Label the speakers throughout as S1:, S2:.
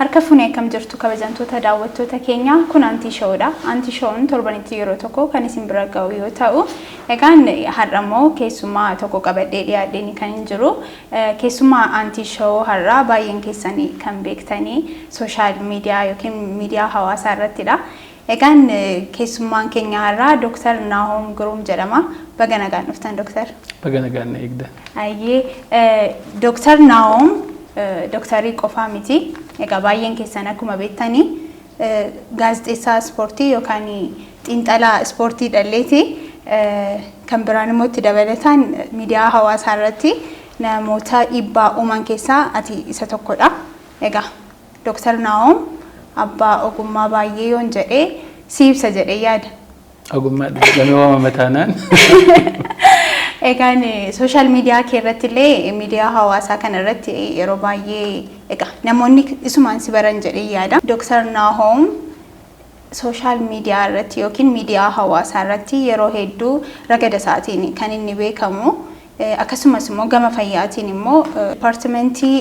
S1: Harka fuunee akkam jirtu kabajamtoota daawwattoota keenya kun Antii Showdha. Antii Show'n torbanitti yeroo tokko kan isin bira ga'u yoo ta'u, egaan har'ammoo keessummaa tokko qabadhee dhiyaadheen kan hin jiru. Keessummaa Antii Show har'aa baay'een keessanii kan beektanii sooshaal miidiyaa yookiin miidiyaa hawaasaa irrattidha. Egaan keessummaan keenya har'aa Dr. Naahom Giruum jedhama. Baga nagaan dhuftan Dr.
S2: Baga nagaan eegda.
S1: Ayyee Dr. Naahom Doktarii qofaa miti. Egaa baay'een keessan akkuma beektanii gaazexeessaa ispoortii yookaan xiinxalaa ispoortii dhalleeti. Kan biraan immoo itti dabalataan miidiyaa hawaasaa irratti namoota dhiibbaa uuman keessaa ati isa tokkodha. Egaa Dr. Naahom abbaa ogummaa baay'ee yoon jedhee si ibsa jedhee yaada.
S2: Ogummaa dhamee waamama taanaan.
S1: Egaan sooshaal miidiyaa keerratti illee miidiyaa hawaasaa kana irratti yeroo baay'ee egaa namoonni isumaan si baran jedhee yaada. Dr. Naahom sooshaal miidiyaa irratti yookiin miidiyaa hawaasaa irratti yeroo hedduu ragada isaatiin kan inni beekamu. Akkasumas immoo gama fayyaatiin immoo departimentii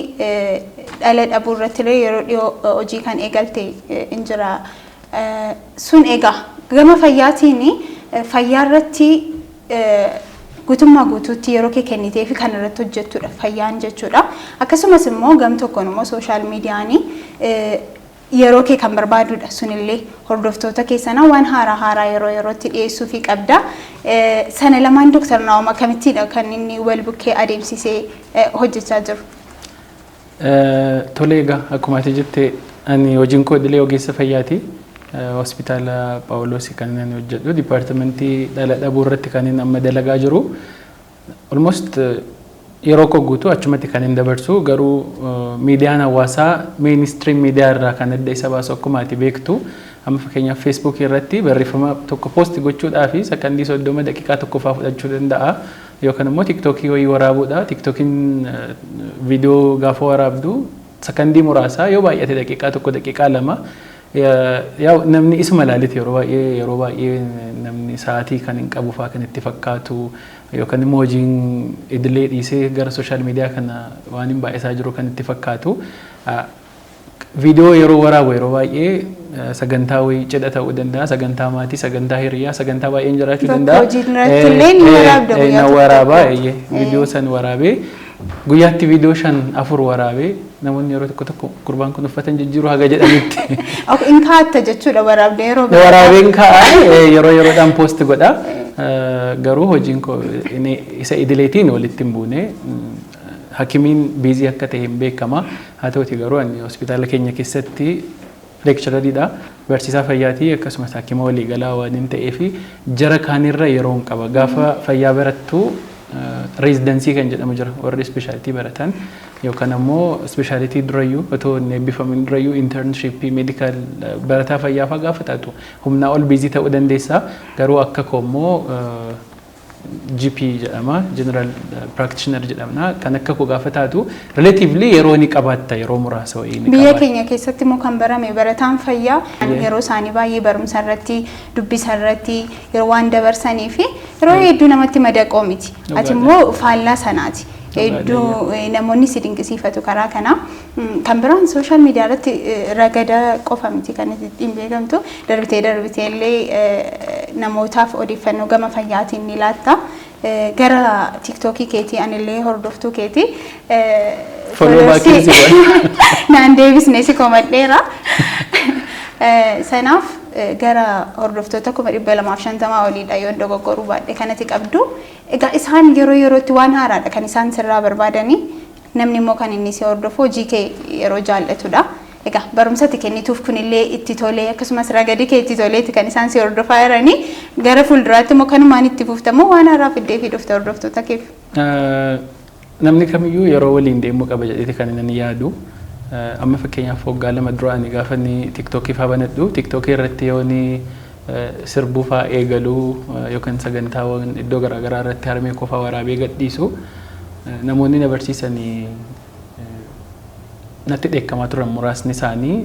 S1: dhala dhabuu irratti illee yeroo dhiyoo hojii kan eegalte hin jira. Sun egaa gama fayyaatiin fayyaa irratti guutummaa guutuutti yeroo kee kennitee fi kan irratti hojjettudha fayyaan jechuudha. Akkasumas immoo gam tokkoon immoo sooshaal miidiyaan yeroo kee kan barbaadudha. Sunillee hordoftoota keessanaa waan haaraa yeroo yerootti dhiyeessuu fi qabda. Sana lamaan Dr. Naahom akkamittiidha kan inni wal bukkee adeemsisee hojjechaa jiru?
S2: Tole egaa akkuma ati jette ani hojiin koo idilee ogeessa fayyaati. Hospitaala Phaawulos kan inni hojjedhu departimentii dhala dhabuu irratti kan inni amma dalagaa jiru. Almost yeroo koo guutuu achumatti kan inni dabarsu garuu miidiyaan hawaasaa mainstream miidiyaa irraa kan adda isa baasu akkuma ati beektu amma fakkeenyaaf Facebook irratti barreeffama tokko post gochuudhaaf sakandii 30 daqiiqaa tokko fa'aa fudhachuu danda'a. Yookaan immoo TikTokii wayii waraabuudha. TikTokiin viidiyoo gaafa waraabdu sakandii muraasaa yoo baay'ate daqiiqaa tokko daqiiqaa lama yaa namni isuma ilaalite yeroo baay'ee namni sa'aatii kan hin qabu fa'aa kan itti fakkaatu yookaan immoo hojiin idilee dhiisee gara sooshaal miidiyaa kana waan hin baay'isaa jiru kan itti fakkaatu. Viidiyoo yeroo waraabu yeroo baay'ee sagantaa wayii cidha ta'uu danda'a, sagantaa maatii, sagantaa hiriyaa, sagantaa baay'een jiraachuu danda'a.
S1: Hojiin irratti illee ni waraabda guyyaa tokko.
S2: Waraabaa viidiyoo san waraabee guyyaatti viidiyoo 5-4 waraabee namoonni yeroo tokko gurbaan kun uffatan jijjiiruu haga jedhanitti.
S1: In kaa'atta jechuudha waraabdee yeroo
S2: biraa. Waraabeen kaa'aa yeroodhaan poost godha. Garuu hojiin koo isa idileetiin walitti hin buune. Hakimiin biizii akka ta'e hin beekama. Haa ta'uti garuu ani hospitaala keenya keessatti leekcharaadha. Barsiisaa fayyaatii akkasumas hakima waliigalaa waan hin ta'eef jara kaanirra yeroo hin qaba. Gaafa fayyaa barattu rezidansii kan jedhamu jira warri ispeeshaalitii baratan yookaan ammoo ispeeshaalitii durayyuu otoo hin eebbifamin durayyuu intarnshippii meedikaal barataa fayyaa fa'aa gaafa taatu humnaa ol biizii ta'uu dandeessa. Garuu akka koommoo GP jedhama, General Practitioner jedhamna. Kan akka koo gaafa taatu relatively yeroo ni qabaatta yeroo muraasa wayii ni qabaata. Biyya
S1: keenya keessatti immoo kan barame barataan fayyaa yeroo isaanii baay'ee barumsa irratti, dubbisa irratti yeroo waan dabarsanii fi yeroo hedduu namatti madaqoo miti. Ati immoo faallaa sanaati. Hedduu namoonni si dinqisiifatu karaa kana. Kan biraan sooshaal miidiyaa irratti ragada qofa miti kan ittiin beekamtu darbitee illee namootaaf odeeffannoo gama fayyaatiin ni laatta. Gara TikTokii keetii anillee hordoftuu keetii.
S2: Follow baakii si godha.
S1: Naan deebisnee si komadheera. Sanaaf gara hordoftoota 250 oliidha yoo dogoggoruu baadhee kanatti qabdu. Egaa isaan yeroo yerootti waan haaraadha kan isaan sirraa barbaadanii namni immoo kan inni si hordofu hojii kee yeroo jaallatudha. Egaa barumsatti kennituuf kunillee itti tolee akkasumas ragadi kee itti toleetti kan isaan si hordofaa jiranii gara fuulduraatti immoo kanumaan itti fuftamoo waan haaraa fiddee fi dhufte hordoftoota keef.
S2: Namni kamiyyuu yeroo waliin deemuu qaba jedheeti kan inni yaadu. Amma fakkeenyaaf waggaa 2 dura ani gaafa inni TikTokii fa'aa banadhu TikTokii irratti yoo ni sirbuu fa'aa eegaluu yookaan sagantaawwan iddoo garaagaraa irratti harmee kofaa waraabee gadhiisu namoonni na barsiisanii natti dheekkamaa turan muraasni isaanii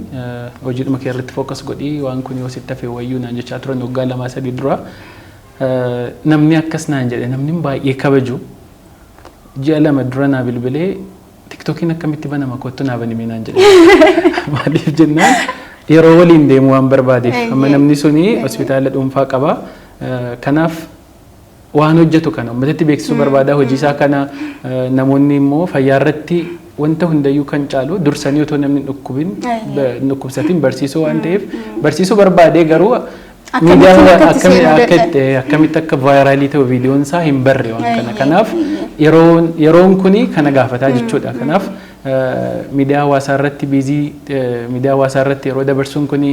S2: hojiidhuma kee irratti fookas godhii waan kun yoo sitti hafee wayyuu naan jechaa turan waggaa 2-3 dura namni akkas naan jedhe namni baay'ee kabaju ji'a 2 dura naa bilbilee TikTokiin akkamitti banama kottu naa banimi naan jedhe. Maaliif jennaan yeroo waliin deemu waan barbaadeef amma namni suni hospitaala dhuunfaa qaba. Kanaaf waan hojjetu kana uummatatti beeksisuu barbaada hojii isaa kana namoonni immoo fayyaa irratti wanta hundayyuu kan caalu dursanii otoo namni dhukkubsatiin barsiisuu waan ta'eef barsiisuu barbaadee garuu akkamitti akka vaayiraalii ta'u viidiyoon isaa hin barre waan kana. Kanaaf yeroon kuni kana gaafataa jechuudha. Kanaaf miidiyaa hawaasaa irratti miidiyaa hawaasaa irratti yeroo dabarsuun kuni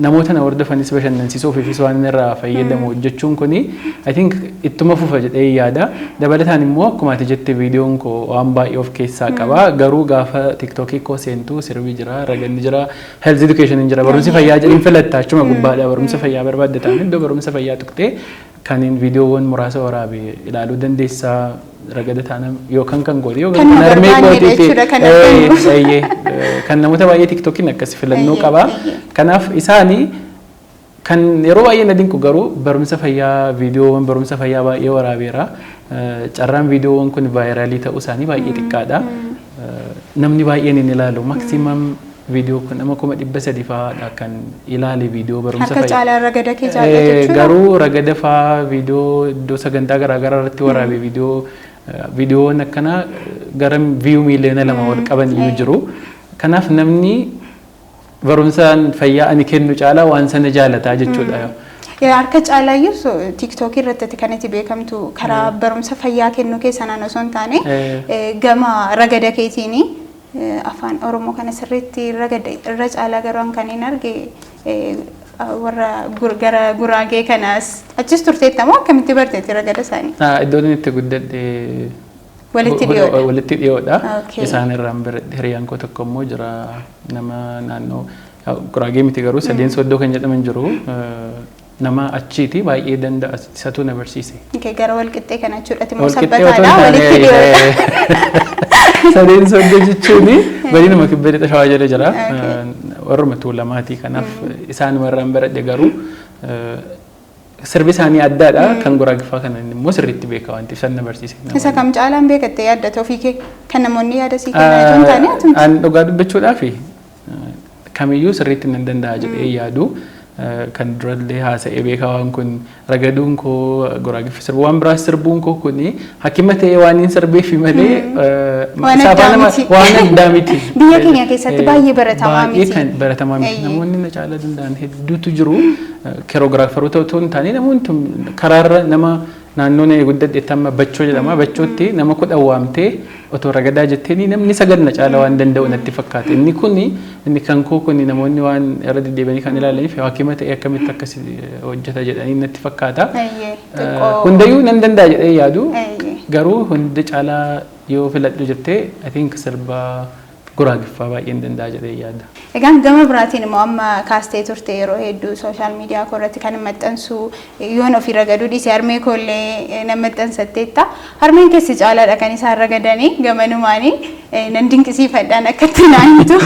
S2: namoota na hordofanis bashannansiisuuf ifis waan irraa fayyadamu hojjechuun kuni I think ittuma fufa jedhee yaada. Dabalataan immoo akkuma ati jette viidiyoon koo waan baay'ee of keessaa qaba. Garuu gaafa TikTokii koo seentu sirbi jira, raganni jira, health education jira, barumsi fayyaa jedhin filatta achuma gubbaadha. Barumsa fayyaa barbaaddataan iddoo barumsa fayyaa tuqxee kaniin viidiyoowwan muraasa waraabee ilaaluu dandeessaa. Ragada taanam yookaan kan godhe yookaan kan armee gootiitti kan namoota baay'ee TikTokiin akkas filannoo qaba. Kanaaf isaanii kan yeroo baay'ee na dinqu garuu barumsa fayyaa viidiyoowwan barumsa fayyaa baay'ee waraabeera. Carraan viidiyoowwan kun vaayiraalii ta'uu isaanii baay'ee xiqqaadha. Namni baay'een hin ilaalu maksimam viidiyoo kun nama 300 fa'aadha kan ilaale viidiyoo barumsa fayyaa. Akka
S1: caalaa ragada kee jaallatu
S2: garuu ragada fa'aa viidiyoo iddoo sagantaa garaagaraa irratti waraabee viidiyoowwan akkana gara viyuu miiliyoona 2 ol qaban iyyuu jiru. Kanaaf namni barumsaan fayyaa ani kennu caalaa waan sana jaalataa jechuudha.
S1: Harka caalaayyuu TikTok irratti kan itti beekamtu karaa barumsa fayyaa kennu keessanaan osoo hin taane gama ragada keetiin afaan Oromoo kana sirriitti irra caalaa garuu kan hin arge warra gara Guraagee kanas achis turteetta moo akkamitti barteetti ragada isaanii?
S2: Iddoon itti guddadhe walitti dhiyoodha. Isaan irraan biratti hiriyaan koo tokko immoo jira nama naannoo Guraagee miti garuu sadeen soddoo kan jedhaman jiru. Nama achiiti baay'ee danda'a isatu na barsiise.
S1: Gara walqixxee kana jechuudha immoo sabbataadha walitti dhiyoodha.
S2: Sadeen soddoo jechuun bari nama kibbee Shawaa jala jira. Warruma tuulamaatii kanaaf isaan warraan baradhe garuu sirbi isaanii addaadha. Kan Guraageeffaa kana immoo sirriitti beeka wanti isaan na barsiise.
S1: Isa kam caalaan beekattee yaaddata ofii kee kan namoonni yaada sii kennan osoo hin taane atumti?
S2: An dhugaa dubbachuudhaaf kamiyyuu sirriitti nan danda'a jedhee yaadu. Kan durallee haasa'ee beekaa waan kun ragaduun koo Guraageeffa sirbu waan biraas sirbuun koo kuni hakima ta'ee waan hin sirbeefi malee waan addaa miti.
S1: Biyya keenya keessatti baay'ee baratamaa miti.
S2: Baay'ee kan baratamaa miti. Namoonni na caalaa danda'an hedduutu jiru. Keerogiraafaroota otoo hin taane namoonni karaarra nama naannoon guddadheetti amma Bachoo jedhama. Bachootti nama 10 waamtee otoo ragadaa jetteeni namni 9 na caalaa waan danda'u natti fakkaata. Inni kan koo kuni namoonni waan irra deddeebi'anii kan ilaalaniif hakima ta'ee akkamitti akkas hojjeta jedhanii natti fakkaata. Hundayyuu nan danda'a jedhee yaadu garuu hundi caalaa yoo filadhu jettee I think sirba Guraageeffaa baay'een danda'a jedhee yaada.
S1: Egaan gama biraatiin immoo amma kaastee turte yeroo hedduu sooshaal miidiyaa irratti kan maxxansu yoon ofii ragaduu dhiise harmee koollee nan maxxansatteetta. Harmeen keessi caalaadha kan isaan ragadanii gamanumaanii nan dinqisiifadhaan akkatti naannitu.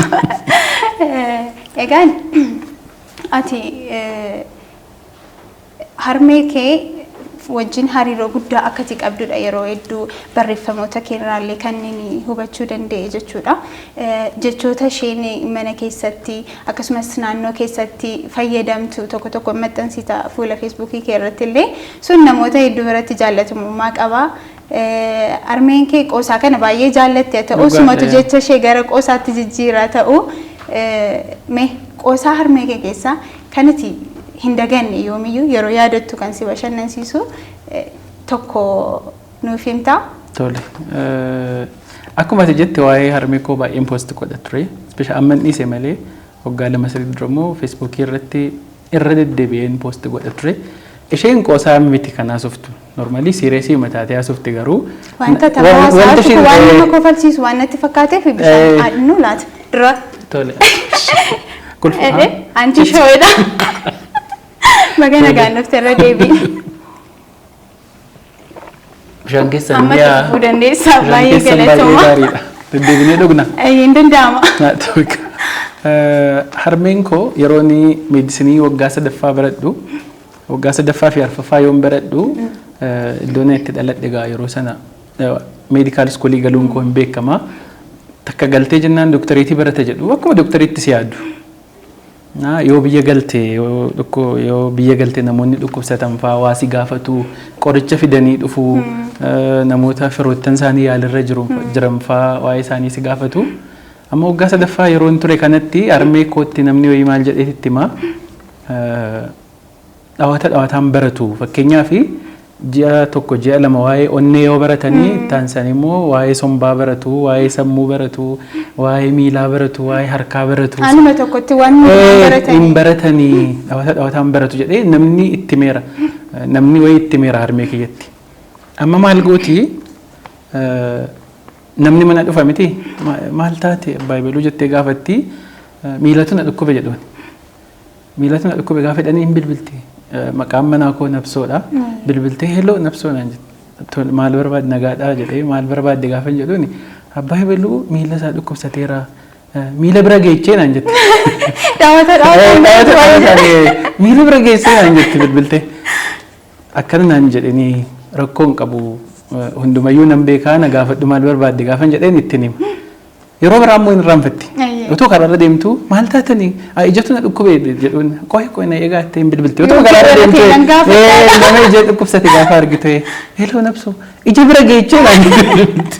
S1: Egaan ati harmee kee wajjin hariiroo guddaa akkati qabdudha yeroo hedduu barreeffamoota keenyaallee kanneen hubachuu danda'e jechuudha. Jechoota isheen mana keessatti akkasumas naannoo keessatti fayyadamtu tokko tokko maxxansita fuula feesbuukii kee irratti illee sun namoota hedduu biratti jaallatamummaa qaba. Harmeen kee qoosaa kana baay'ee jaallatti haa ta'u sumatu jecha ishee gara qoosaatti jijjiiraa ta'u mee qoosaa harmee kee keessaa kanati hin daganne yoomiyyuu yeroo yaadattu kan si bashannansiisu tokko nuuf himtaa?
S2: Tole. Akkuma ati jette waa'ee harmee koo baay'een poost godha ture. Ispeeshaal amma dhiise malee waggaa 2 dura immoo feesbuukii irratti irra deddeebi'een poost godha ture. Isheen qoosaa miti kan haasoftu. Normaalii siireesii mataatee haasofti garuu.
S1: Wanta taphaa waan nama kofalchiisu waan natti fakkaateef bishaan adnu laata dura.
S2: Tole.
S1: Anti shoo'edha. Magana gaanofte irra deebiin.
S2: Bishaan keessan
S1: Amma tuffuu dandeessaa baay'ee galatoomaa.
S2: Deddeebinee dhugna.
S1: Hin danda'ama.
S2: Harmeen koo yeroo meedisinii waggaa 3ffaa baradhu waggaa 3ffaa fi 4ffaa yoon baradhu iddoon itti dhaladhe egaa yeroo sana medical school galuun koo hin beekama. Takka galtee jennaan doktoreetii barata jedhu akkuma doktoreetti si yaaddu. Yoo biyya galtee yoo biyya galtee namoonni dhukkubsatan fa'aa waa si gaafatu qoricha fidanii dhufu namoota firoottan isaanii yaalirra jiran fa'aa waa'ee isaanii si gaafatu. Amma waggaa sadaffaa yeroon ture kanatti armee kootti namni wayii maal jedheetti himaa dhawaataan baratu fakkeenyaaf ji'a tokko ji'a lama waa'ee onnee yoo baratanii taansan immoo waa'ee sombaa baratu waa'ee sammuu baratu waa'ee miilaa baratu waa'ee harkaa baratu
S1: anuma tokkotti waan
S2: baratanii dhawaataan baratu jedhee namni itti meera namni wayii itti meera harmee kiyyatti amma maal gooti namni mana dhufa miti maal taate baay'ee jettee gaafatti miilatu na dhukkube jedhuun miilatu na dhukkube gaafa jedhanii hin bilbilti maqaan manaa koo nabsoodha bilbiltee heloo nabsoo naan jette maal barbaadde nagaadhaa jedhee maal barbaadde gaafa jedhuun abbaa Hebeluu miila isaa dhukkubsateera miila bira geechee naan jette miila bira geessee naan jette bilbiltee akkana naan jedhanii rakkoon qabu hundumayyuu nan beekaa na gaafadhu maal barbaadde gaafa jedheen ittiin hima yeroo biraa immoo hin irraanfatti otoo karaarra deemtu maal taatanii ijatu na dhukkube jedhuun qoy na eegaa ittiin bilbilti otoo karaarra deemtu nama ija dhukkubsate gaafa argite heloo nabsoo ija bira geechee naan jette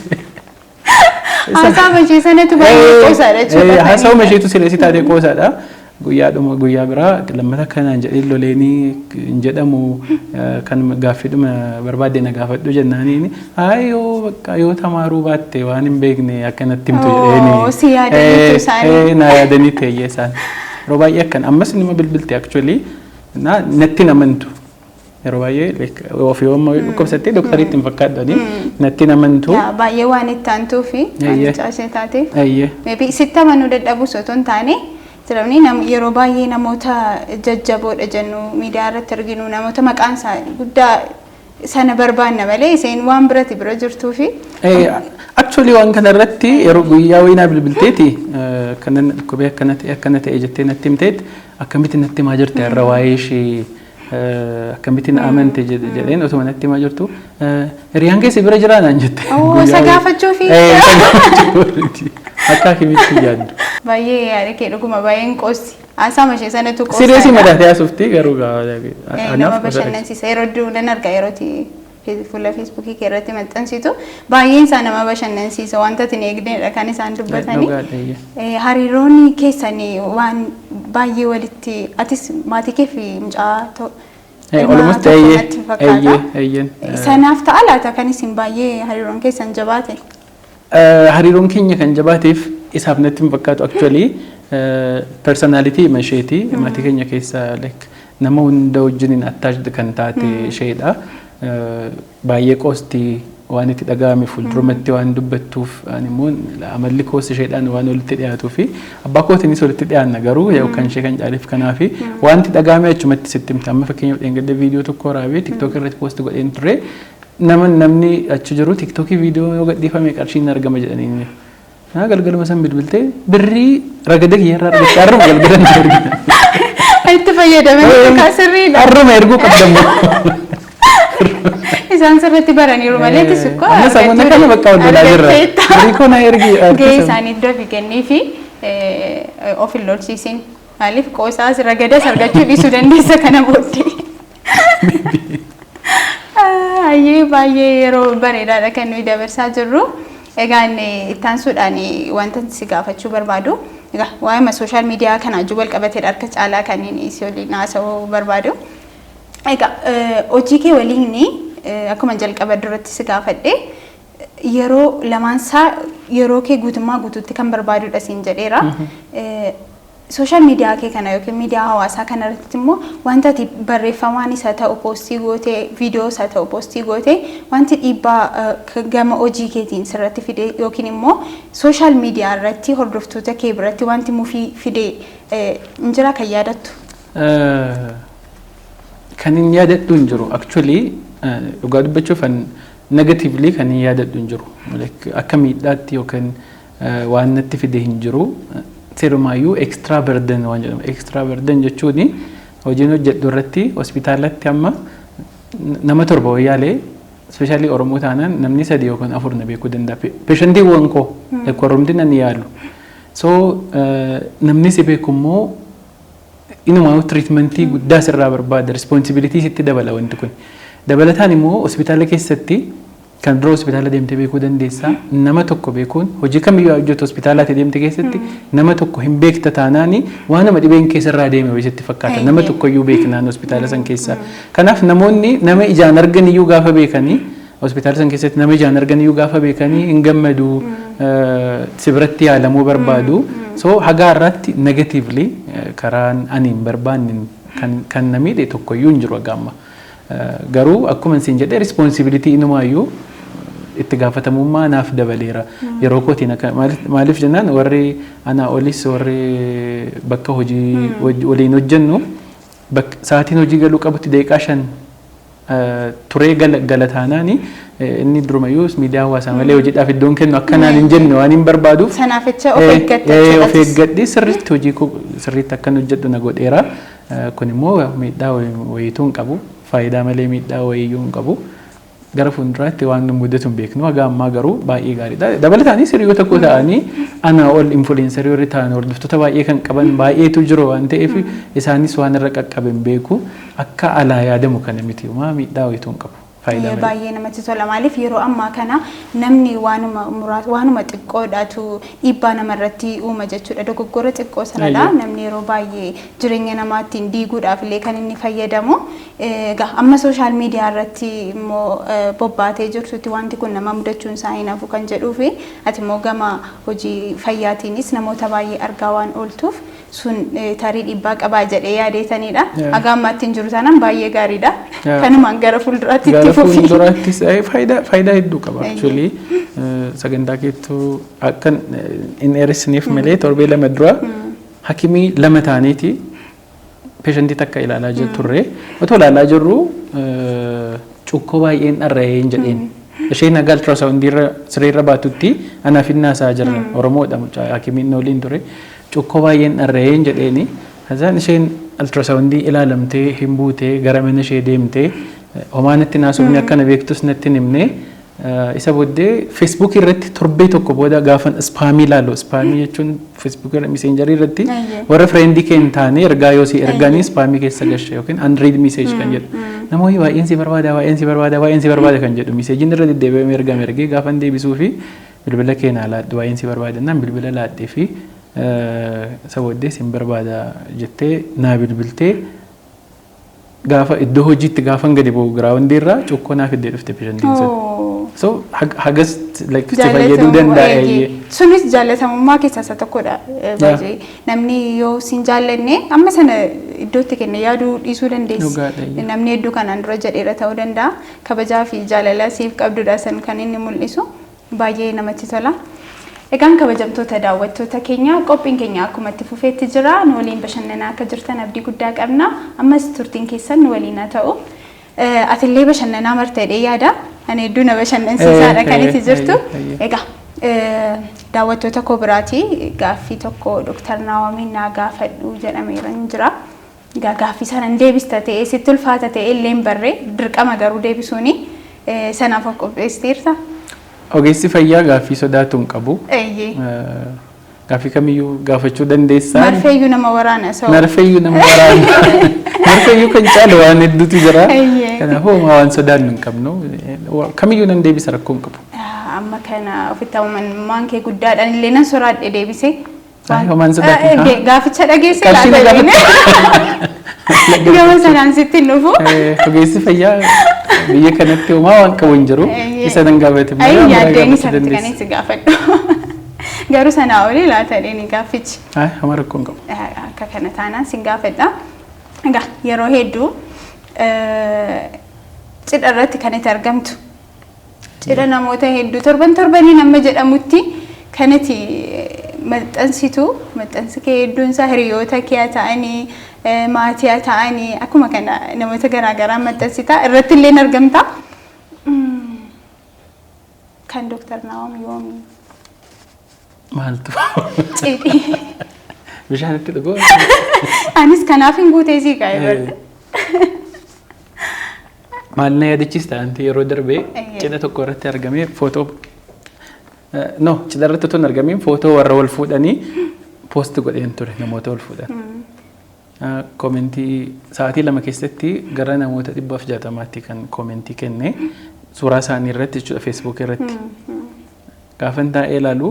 S1: haasaa masheesanatu baay'ee qoosaadha jechuudha
S2: haasaa masheetu sireessi taatee qoosaadha guyyaa biraa lammata kanaan jedhee loleenii hin jedhamu kan gaaffiidhuma barbaadde na gaafadhu jennaaniin yoo tamaaruu baatte waan hin beekne akkanatti himtu jedheeni na yaadanii ta'ee isaan yeroo baay'ee akkan ammas nima bilbilte actually natti namantu yeroo baay'ee ofii amma dhukkubsattee doktariitti hin fakkaadhanii natti namantu
S1: baay'ee waan itti aantuu fi caasee taateef maybe sitti amanuu dadhabus otoo hin taane Tirabni yeroo baay'ee namoota jajjaboodha jennu miidiyaa irratti arginu namoota maqaan isaanii guddaa sana barbaanna malee iseen waan birati bira jirtuu fi
S2: actually waan kana irratti yeroo guyyaa wayinaa bilbilteeti kanan dhukkubee akkana ta'e jettee natti himteet akkamitti natti himaa jirte irra waa'ee ishee akkamitti na amante jedheen osoo natti himaa jirtu hiriyaan keessi bira jiraa naan jette
S1: isa gaafachuu fi
S2: akka kimitti yaaddu
S1: baay'ee yaada kee dhuguma baay'een qoossi haasaa mashee sanatu qoossaa
S2: sireesii madaatee haasofti garuu
S1: nama bashannansiisa yeroo duulan argaa yerooti fuula feesbuukii kee irratti maxxansitu baay'een isaa nama bashannansiisa wanta itti eegdeenidha kan isaan dubbatanii hariiroon keessanii waan baay'ee walitti atis maatii kee fi mucaa
S2: almost
S1: sanaaf ta'a laata kan isin baay'ee hariiroon keessan jabaate
S2: hariiroon keenya kan jabaateef isaaf natti hin fakkaatu actually personality masheeti maatii keenya keessa like nama hunda wajjin attached kan taate isheedha baay'ee qoostii waan itti dhaga'ame fuuldurumatti waan dubbattuuf immoo amalli koos isheedhaan waan walitti dhiyaatuu fi abbaa kootiinis walitti dhiyaanna garuu kan ishee kan caaleef kanaa fi wanti dhaga'ame achumatti sitti himta amma fakkeenyaaf dheengadde viidiyoo tokko waraabee tiktook irratti poost godheen ture namni achi jiru tiktokii viidiyoo yoo gadhiifame qarshiin argama jedhanii galgaluma san bilbiltee birrii ragada kiyyarraa argachuu harruma galgalan argina
S1: itti fayyadamanii kaasirriidha
S2: harruma erguu qabdammoo
S1: isaan sirriitti baraniiru malee tisukko
S2: amma sammuna kana bakka waldolaa jirra birrii koo na ergi
S1: gahee isaanii iddoo fi kennii fi of hin lolchiisin maaliif qoosaas ragadas argachuu dhiisuu dandeessa kana booddee baay'ee yeroo bareedaadha kan nuyi dabarsaa jirru egaan ittaansuudhaan wanta si gaafachuu barbaadu egaa waa'ee sooshaal miidiyaa kana wajjin wal qabateedha harka caalaa kanneen si waliin haasa'uu barbaadu egaa hojii kee waliin akkuma jalqaba duratti si gaafadhe yeroo lamaansaa yeroo kee guutummaa guutuutti kan barbaadudha siin jedheera social media kee kana yookiin miidiyaa hawaasaa kana irratti immoo wanta ati barreeffamaan isa ta'u poostii gootee viidiyoo isa ta'u poostii gootee wanti dhiibbaa gama hojii keetiin sirratti fide yookiin immoo social media irratti hordoftoota kee biratti wanti mufii fide injira kan yaadattu
S2: kan hin yaadadhu hin jiru actually dhugaa dubbachuuf negatively kan hin yaadadhu hin jiru akka miidhaatti yookiin waan natti fide hin jiru seerumaayuu extra burden waan jedhamu extra burden jechuun hojiin hojjedhu irratti hospitaalatti amma nama torba wayyaalee especially Oromoo taanaan namni sadii yookaan afur na beekuu danda'a. Peeshantiiwwan koo qorromti nan yaalu. So namni si beeku immoo inumaa treatmentii guddaa sirraa barbaada. Responsibilitii sitti dabala wanti kun. Dabalataan immoo hospitaala keessatti kan dura hospitaala deemtee beekuu dandeessaa. Nama tokko beekuun hojii kamiyyuu hojjetu hospitaalaatti deemte keessatti nama tokko hin beekta taanaani waan nama dhibeen keessarraa deeme hojiitti fakkaata. Nama tokkoyyuu beeknaan hospitaala san keessaa. Kanaaf namoonni nama ijaan argan iyyuu gaafa beekanii hospitaala san keessatti nama ijaan argan iyyuu gaafa beekanii hin gammadu si biratti yaalamuu barbaadu. So hagaa irratti negatively karaan ani hin barbaanne kan namiidhe tokkoyyuu hin jiru hagamma. Garuu akkuma isin jedhe responsibility inumaayyuu itti gaafatamummaa naaf dabaleera. Yeroo kootiin maaliif jennaan warri anaa olis warri bakka hojii waliin hojjennu sa'aatiin hojii galuu qabutti daqiiqaa 5 turee galataanaani inni durumayyuu miidiyaa hawaasaa malee hojiidhaaf iddoon kennu akkanaan hin jenne waan hin barbaaduuf
S1: sanaaf jecha of
S2: eeggadhee sirriitti hojii sirriitti akkan hojjedhu na godheera. Kun immoo miidhaa wayiituu hin qabu. Faayidaa malee miidhaa wayiyyuu hin qabu. Gara fuulduraatti waan nu mudatu hin beeknu. Haga ammaa garuu baay'ee gaariidha. Dabalataanis hiriyoota koo ta'anii anaa ol influencerii warri ta'an hordoftoota baay'ee kan qaban baay'eetu jiru waan ta'eef isaanis waan irra qaqqaben beeku akka alaa yaadamu kana miti. Miidhaa wayiituu hin qabu.
S1: Baay'ee namatti tola. Maaliif yeroo ammaa kana namni waanuma xiqqoodhaatu dhiibbaa namarratti uuma jechuudha. Dogoggora xiqqoo sanadha. Namni yeroo baay'ee jireenya namaattiin diiguudhaaf illee kan inni fayyadamu. Amma sooshaal miidiyaa irratti immoo bobbaatee jirtutti wanti kun nama mudachuun isaa hin hafu kan jedhuu fi ati immoo gama hojii fayyaatiinis namoota baay'ee argaa waan ooltuuf sun tarii dhiibbaa qabaa jedhee yaadeetanidha. Haga ammaatti hin jiru taanaan baay'ee gaariidha. Kanumaan gara fuulduraatti itti fufi. Gara fuulduraattis faayidaa hedduu qaba. Actually sagantaa keettuu akka hin eerisneef malee torbee lama dura hakimii lama ta'aniiti peeshantii takka ilaalaa turre. Otoo ilaalaa jirru cukkoo baay'een dharra'ee hin jedheen. Isheen nagaa ultrasoundiirra sireerra baatutti anaaf hinnaasaa jirra. Oromoodha hakimiin waliin ture. Cukkoo baay'een dharra'ee hin jedheeni. Kazaan isheen ultrasoundii ilaalamtee hin buutee gara mana ishee deemtee homaan itti naasofni akkana beektus natti himne isa booddee Facebook irratti torbee tokko booda gaafan spaamii ilaalu. Spaamii jechuun Facebook irra messengerii irratti warra friendii kee hin taane ergaa yoo si erganii spaamii keessa gashe yookiin unread message kan jedhu. Namoonni baay'een si barbaada baay'een si barbaada kan jedhu messaging irra deddeebi'ee ergee gaafan deebisuu fi bilbila kee naa laadhu baay'een si barbaadannaan bilbila laadhee fi isa booddee si barbaada jettee naa bilbiltee gaafa iddoo hojiitti gaafan gadi bu'u giraawundii irraa cukkoo naaf iddee dhufte peeshantiin sun. So hagas si fayyaduu danda'a. Sunis jaalatamummaa keessaa isa tokkodha. Namni yoo sin jaallanne amma sana iddootti kenne yaaduu dhiisuu dandeessi. Namni hedduu kanaan dura jedheera ta'uu danda'a. Kabajaa fi jaalala siif qabdudha san kan inni mul'isu. Baay'ee namatti tola. Egaan kabajamtoota daawwattoota keenya qophiin keenya akkuma itti fufeetti jira. Nu waliin bashannanaa akka jirtan abdii guddaa qabna. Ammas turtiin keessan nu waliin haa ta'u. Atillee bashannanaa martadhee yaada. Ani hedduu na bashannansiisaadha kan itti jirtu. Egaa daawwattoota koo biraati gaaffii tokko Dr. Naahoomiin naa gaafadhu jedhameera jira. Gaaffii sana deebista ta'ee sitti ulfaata ta'ee illee hin barree dirqama garuu deebisuuni sanaaf of qopheessiteerta.
S2: Ogeessi fayyaa gaaffii sodaatu hin qabu. Gaaffii kamiyyuu gaafachuu dandeessaa.
S1: Marfeeyyuu nama waraana.
S2: Marfeeyyuu nama waraana. Marfeeyyuu kan caalu waan hedduutu jira. Kanaafuu waan sodaannu hin qabnu. Kamiyyuu nan deebisa rakkoo hin qabu.
S1: Amma kana ofitti amanamummaan kee guddaadhaan illee nan soraadhe deebisee.
S2: Homaan sodaatu.
S1: Gaaficha dhageesse laata gama sanaan sitti hin dhufu.
S2: Ogeessi fayyaa biyya kanatti homaa waan qabu hin jiru. Isa nan gaafate.
S1: Yaaddeen isatti kan itti gaafadhu. Garuu sanaa olii laata dheeni gaaffichi.
S2: Homaa rakkoo hin qabu.
S1: Akka kana taanaan sin gaafadha. Egaa yeroo hedduu cidha irratti kan itti argamtu. Cidha namoota hedduu torbanii nama jedhamutti kan itti maxxansitu. Maxxansi kee hedduun isaa hiriyoota kee ta'anii maatii ta'anii akkuma kana namoota garaagaraa maxxansita. Irratti illee argamta. Kan Dr. Naahom yoomi?
S2: Maaltu?
S1: Cidhi.
S2: Bishaan itti dhuguu?
S1: Anis kanaaf hin guutee sii kaa'e.
S2: maal na yaadachiista anti yeroo darbee cidha tokko irratti argamee footoo no cidha irratti otoo hin argamiin footoo warra wal fuudhanii poost godheen ture namoota wal fuudhan. Koomentii sa'aatii lama keessatti gara namoota 160tti kan koomentii kenne suuraa isaanii irratti jechuudha Facebook irratti. Gaafa taa'ee ilaalu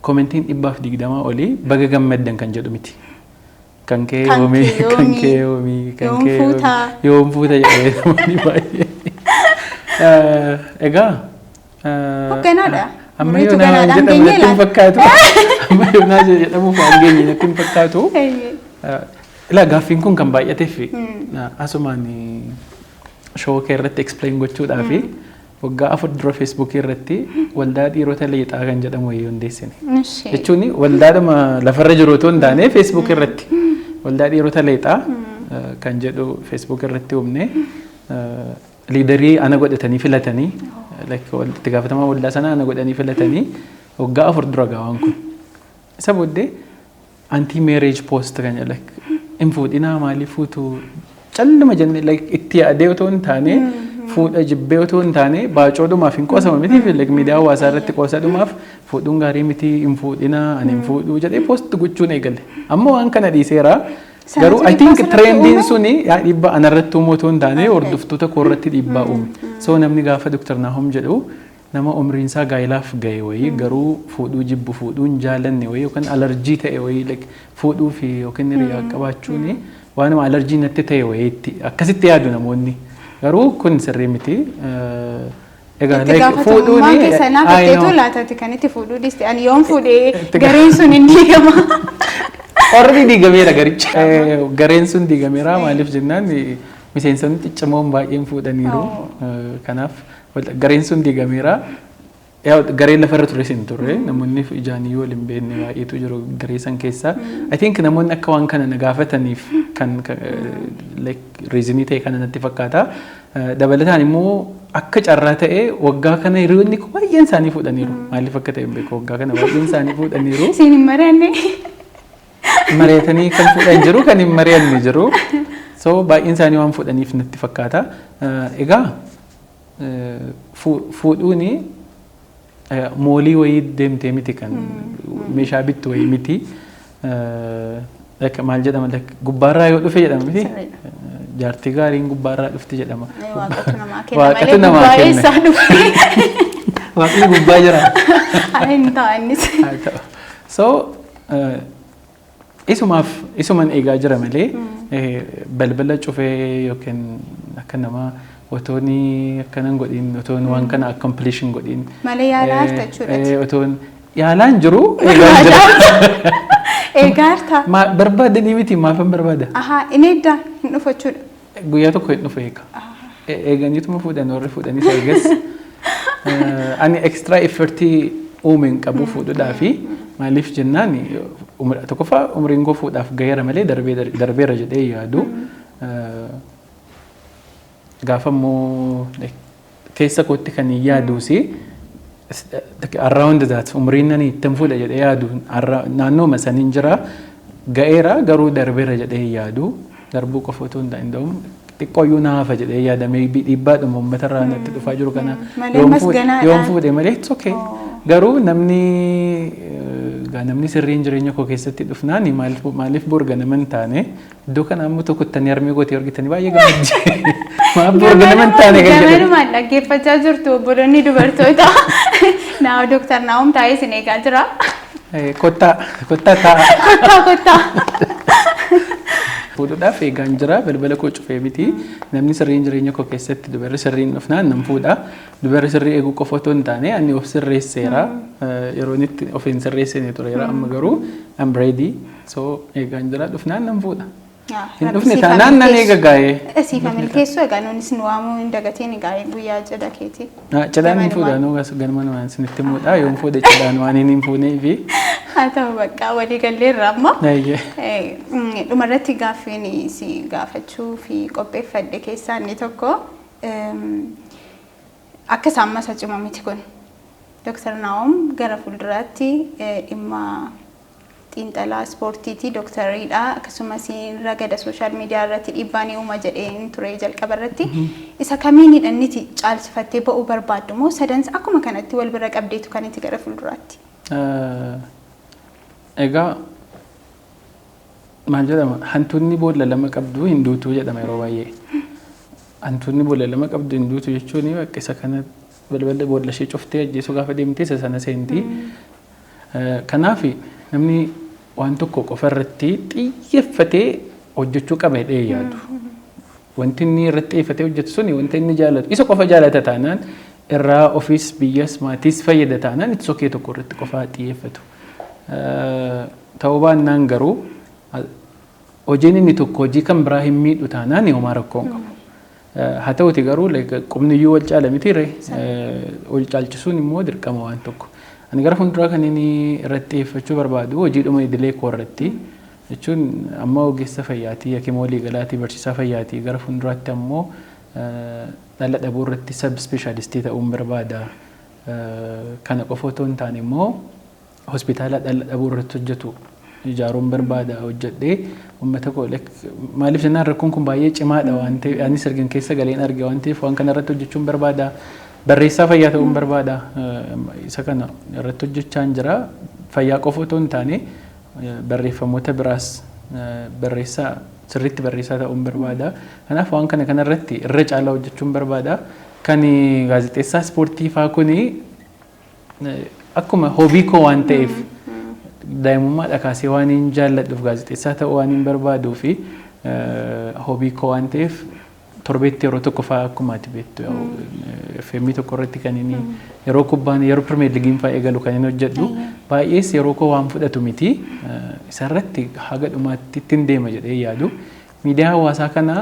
S2: koomentiin 120 olii baga gammaddan kan jedhu miti. Kan kee yoomii, kan kee yoomii, kan kee yoom fuuta jedhee namoonni baay'ee. Egaa
S1: hogganaadha.
S2: Amma yoonaa jedhamu natti hin fakkaatu. Amma yoonaa jedhamu waan geenye natti hin fakkaatu. Ilaa gaaffiin kun kan baay'ateef asumaan shoo kee irratti explain gochuudhaaf waggaa 4 dura Facebook irratti waldaa dhiirota leexaa kan jedhamu wayii hundeessine. Jechuun waldaadhuma lafarra jiru otoo hin taane Facebook irratti waldaa dhiirota leexaa kan jedhu Facebook irratti uumne liidarii ana godhatanii filatanii itti gaafatamaa waldaa sanaa ana godhanii filatanii waggaa 4 dura gaawwan kun. Isa booddee anti marriage post kan jedhu hin fuudhinaa maaliif fuutu calluma jennee itti yaadee otoo hin taane fuudha jibbee otoo hin taane baacoodhumaaf hin qoosama miti miidiyaa hawaasaa irratti qoosadhumaaf fuudhuun gaarii miti hin fuudhinaa ani hin fuudhuu jedhee post gochuun eegale. Amma waan kana dhiiseera. Garuu I think trendiin suni dhiibbaa anarratti uumuu otoo hin taane hordoftoota koo irratti dhiibbaa uume. So namni gaafa Dr. Nahom jedhu nama umriin isaa gaa'ilaaf ga'e wayii garuu fuudhuu jibbu fuudhuun jaalanne wayii yookaan alarjii ta'e wayii fuudhuu fi yookiin hiriyaa qabaachuun waanuma alarjii natti ta'e wayiitti akkasitti yaadu namoonni. Garuu kun sirrii miti.
S1: Egaa fuudhuun waan keessa naaf itteetu laatati kan itti fuudhuu dhiiste ani yoon fuudhee gareen sun hin diigama.
S2: Orri diigameera garicha. Gareen sun diigameera maaliif jennaan miseensonni ciccimoon baay'een fuudhaniiru. Kanaaf gareen sun diigameera. Gareen lafarra ture sin turre namoonni ijaan yoo waliin beekne baay'eetu jiru garee san keessa. I think namoonni akka waan kana na gaafataniif kan reasonii ta'e kana natti fakkaata. Dabalataan immoo akka carraa ta'e waggaa kana hiriyoonni baay'een isaanii fuudhaniiru. Maaliif akka ta'e beeku waggaa kana baay'een isaanii fuudhaniiru.
S1: Siin hin mari'anne.
S2: Mari'atanii kan fuudhan jiru kan hin mari'anne jiru. So baay'een isaanii waan fuudhaniif natti fakkaata. Egaa fuudhuuni moolii wayii deemtee miti kan meeshaa bittu wayii miti. Maal jedhama gubbaarraa yoo dhufe jedhama miti. Jaartii gaariin gubbaarraa dhufti jedhama. Waaqatu namaa kenna. Waaqni gubbaa jira.
S1: Hin ta'anis.
S2: So isuman eegaa jira malee balbala cufee yookiin akka namaa otooni akkanan godhin otoon waan kana accomplishing godhin.
S1: Malee yaalaa jechuudha.
S2: Otoon yaalaan jiru eegaa jira.
S1: Eegaarta.
S2: Barbaadanii miti maafan barbaada.
S1: Inni edda hin dhufu jechuudha.
S2: Guyyaa tokko hin dhufu eega. Eeganiituma fuudhan warri fuudhanis eegas. Ani extra effortii uumen qabu fuudhuudhaafi maaliif jennaan tokkoffaa umriin koo fuudhaaf gaheera malee darbeera jedhee yaadu. Gaafa immoo keessa kootti kan yaaduusi around that umriin nani ittiin fuudha jedhee yaadu naannooma saniin jira ga'eera garuu darbeera jedhee yaadu darbuu qofa otoo hin ta'in xiqqooyyuu naafa jedhee yaadamee dhiibbaadhuma uummatarraa natti dhufaa jiru kana yoon fuudhe malee it's okay garuu namni sirriin jireenya koo keessatti dhufnaan maaliif borga naman taane iddoo kana ammoo tokkottanii armee gootee argitanii baay'ee gammadde. Maaf borga naman taane kan jedhu.
S1: Gamanumaan dhaggeeffachaa jirtu obboloonni dubartoota. Naa Dr. Nahom taa'ee isin eegaa jira.
S2: Kottaa taa'a.
S1: Kottaa.
S2: Fuudhuudhaaf eegaan jira balbala koo cufee miti namni sirriin jireenya koo keessatti dubarri sirriin dhufnaan nan fuudha dubarri sirrii eeguu qofa otoo hin taane ani of sirreesseera yeroo inni of hin sirreessine tureera amma garuu I'm ready so eegaan jira dhufnaan nan fuudha. Hin dhufne taanaan nan eega gaa'ee.
S1: Siifa milkeessuu egaa nuunis nu waamuu hin dagatiin gaa'ee guyyaa cidha keeti.
S2: Cidhaan hin fuudha nu galma waan isinitti muudhaa yoon fuudhe cidhaan waan hin fuunee fi.
S1: Haa ta'u bakka walii galleerra amma. Dhumarratti gaaffiin si gaafachuu fi qopheeffadhe keessaa inni tokko akka isaan masa cima miti kun Dr. Nahom gara fuulduraatti dhimma xiinxalaa ispoortiiti doktariidha akkasumas ragada sooshaal miidiyaa irratti dhiibbaan uuma jedheen ture jalqaba irratti isa kamiinidha inni caalsifattee ba'uu barbaaddu moo sadansa akkuma kanatti wal bira qabdeetu kan itti gara fuulduraatti?
S2: Egaa maal jedhama hantuunni boolla lama qabdu hin duutuu jedhama yeroo baay'ee. Hantuunni boolla lama qabdu hin duutu jechuun isa kana balbala boolla ishee cuftee ajjeesuu gaafa deemtee isa sana seenti. Kanaaf namni waan tokko qofa irratti xiyyeeffatee hojjechuu qaba jedhee yaadu. Wanti inni irratti xiyyeeffatee hojjetu suni wanta inni jaallatu isa qofa jaallata taanaan irraa ofiis biyyas maatiis fayyada taanaan itti sokkee tokko irratti qofa xiyyeeffatu. Ta'uu baannaan garuu hojiin inni tokko hojii kan biraa hin miidhu taanaan homaa rakkoo hin qabu. Haa ta'uti garuu qubniyyuu wal caala mitiirre wal caalchisuun immoo dirqama waan tokko. Ani gara fuulduraa kan inni irratti xiyyeeffachuu barbaadu hojiidhuma idilee koo irratti jechuun amma ogeessa fayyaatii hakiima walii galaatii barsiisaa fayyaatii gara fuulduraatti ammoo dhala dhabuu irratti sab ispeeshaalistii ta'uun barbaada. Kana qofa otoo hin taane immoo hospitaala dhala dhabuu irratti hojjetu ijaaruun barbaada hojjedhee uummata koo maaliif jennaan rakkoon kun baay'ee cimaadha waan ta'eef anis argin keessa galeen arge waan ta'eef waan kana irratti hojjechuun barbaada. Barreessaa fayyaa ta'uun barbaada. Isa kana irratti hojjechaa jira. Fayyaa qofa otoo hin taane barreeffamoota biraas barreessaa sirriitti barreessaa ta'uun barbaada. Kanaaf waan kana irratti irra caalaa hojjechuun barbaada. Kan gaazexeessaa ispoortii fa'aa kuni akkuma hoobii koo waan ta'eef daa'imummaadhaa kaasee waan hin jaalladhuuf gaazexeessaa ta'uu waan hin barbaaduu fi hoobii koo waan ta'eef torbeetti yeroo tokko fa'aa akkuma ati beektu FM tokko irratti kan inni yeroo kubbaan yeroo Premier League fa'aa eegalu kan inni hojjedhu baay'ees yeroo koo waan fudhatu miti isarratti haga dhumaatti ittiin deema jedhee yaadu miidiyaa hawaasaa kana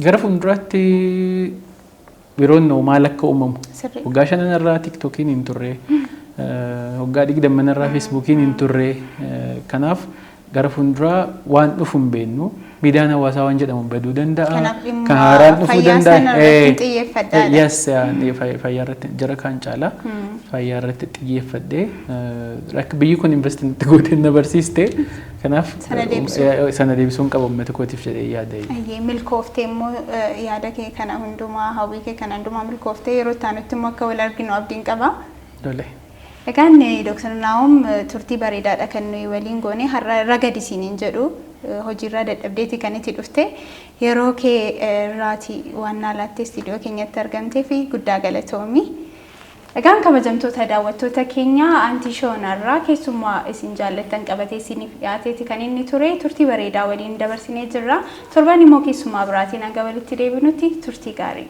S2: gara fuulduraatti yeroon maal akka uumamu waggaa 5 irraa TikTokiin hin turre waggaa 20 irraa Facebookiin hin turre kanaaf gara fuulduraa waan dhufu hin beeknu miidiyaan hawaasaa waan jedhamu baduu danda'a kan haaraan dhufuu danda'a yes fayyaa irratti jara kan caala fayyaa irratti xiyyeeffadhee akka biyyi kun investimentii gootee na barsiiste kanaaf sana deebisuun qaba uummata kootiif jedhee yaada.
S1: Milkooftee immoo yaada kee kana hundumaa hawwii kee kana hundumaa milkooftee yeroo taanutti immoo akka wal arginu abdiin qaba. Egaan Dr. Naahom turtii bareedaadha kan nuyi waliin goone har'a ragadi isiniin jedhu hojiirraa dadhabdeeti kan itti dhufte yeroo kee irraati waan naalaattee istiidiyoo keenyatti argamtee fi guddaa galatoomi. Egaan kabajamtoota daawwattoota keenya Antii Shoonarraa keessummaa isin jaallattan qabatee isiniif dhiyaateeti kan inni ture turtii bareedaa waliin dabarsinee jirra. Torban immoo keessummaa biraatiin hanga walitti deebinutti turtii gaarii.